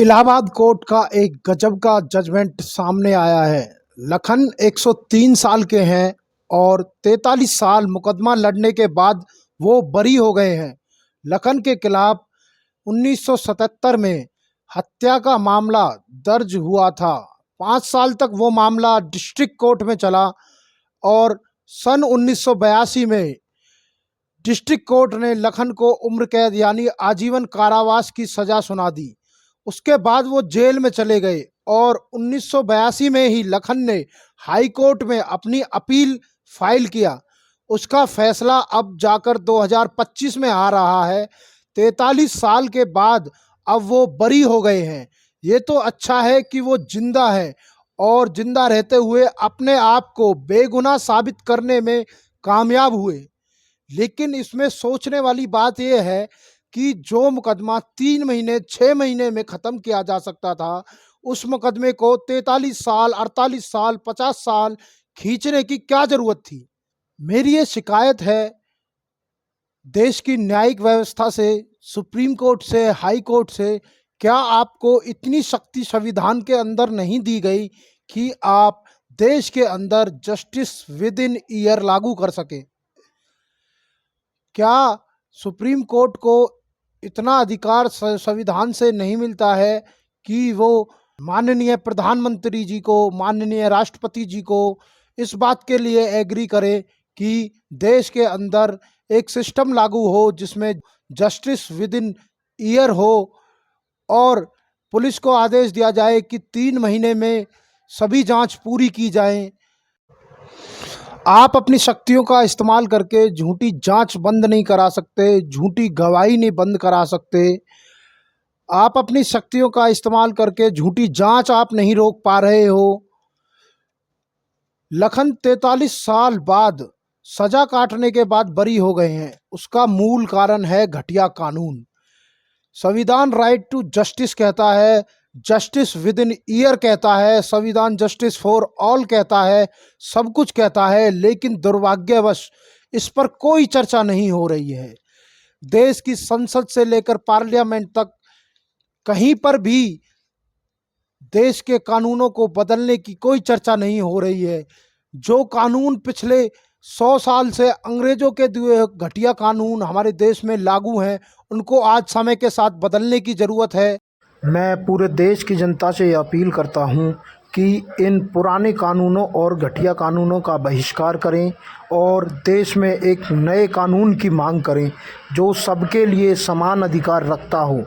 Allahabad court का एक गजब का जजमेंट सामने आया है। लखन 103 साल के हैं और 43 साल मुकदमा लड़ने के बाद वो बरी हो गए हैं। लखन के खिलाफ 1977 में हत्या का मामला दर्ज हुआ था। 5 साल तक वो मामला डिस्ट्रिक्ट कोर्ट में चला और सन 1982 में डिस्ट्रिक्ट कोर्ट ने लखन को उम्र कैद यानी आजीवन कारावास की सज़ा सुना दी। उसके बाद वो जेल में चले गए और 1982 में ही लखन ने हाई कोर्ट में अपनी अपील फाइल किया। उसका फैसला अब जाकर 2025 में आ रहा है। 43 साल के बाद अब वो बरी हो गए हैं। ये तो अच्छा है कि वो जिंदा है और जिंदा रहते हुए अपने आप को बेगुनाह साबित करने में कामयाब हुए। लेकिन इसमें सोचने वाली बात यह है कि जो मुकदमा 3 महीने 6 महीने में ख़त्म किया जा सकता था, उस मुकदमे को 43 साल 48 साल 50 साल खींचने की क्या ज़रूरत थी। मेरी ये शिकायत है देश की न्यायिक व्यवस्था से, सुप्रीम कोर्ट से, हाई कोर्ट से। क्या आपको इतनी शक्ति संविधान के अंदर नहीं दी गई कि आप देश के अंदर जस्टिस विद इन ईयर लागू कर सके? क्या सुप्रीम कोर्ट को इतना अधिकार संविधान से नहीं मिलता है कि वो माननीय प्रधानमंत्री जी को, माननीय राष्ट्रपति जी को इस बात के लिए एग्री करे कि देश के अंदर एक सिस्टम लागू हो जिसमें जस्टिस विद इन ईयर हो और पुलिस को आदेश दिया जाए कि 3 महीने में सभी जांच पूरी की जाए। आप अपनी शक्तियों का इस्तेमाल करके झूठी जांच बंद नहीं करा सकते, झूठी गवाही नहीं बंद करा सकते। आप अपनी शक्तियों का इस्तेमाल करके झूठी जांच आप नहीं रोक पा रहे हो। लखन 43 साल बाद सजा काटने के बाद बरी हो गए हैं। उसका मूल कारण है घटिया कानून। संविधान राइट टू जस्टिस कहता है, जस्टिस विद इन ईयर कहता है, संविधान जस्टिस फॉर ऑल कहता है, सब कुछ कहता है, लेकिन दुर्भाग्यवश इस पर कोई चर्चा नहीं हो रही है। देश की संसद से लेकर पार्लियामेंट तक कहीं पर भी देश के कानूनों को बदलने की कोई चर्चा नहीं हो रही है। जो कानून पिछले 100 साल से अंग्रेजों के दिए घटिया कानून हमारे देश में लागू हैं, उनको आज समय के साथ बदलने की ज़रूरत है। मैं पूरे देश की जनता से ये अपील करता हूँ कि इन पुराने कानूनों और घटिया कानूनों का बहिष्कार करें और देश में एक नए कानून की मांग करें जो सबके लिए समान अधिकार रखता हो।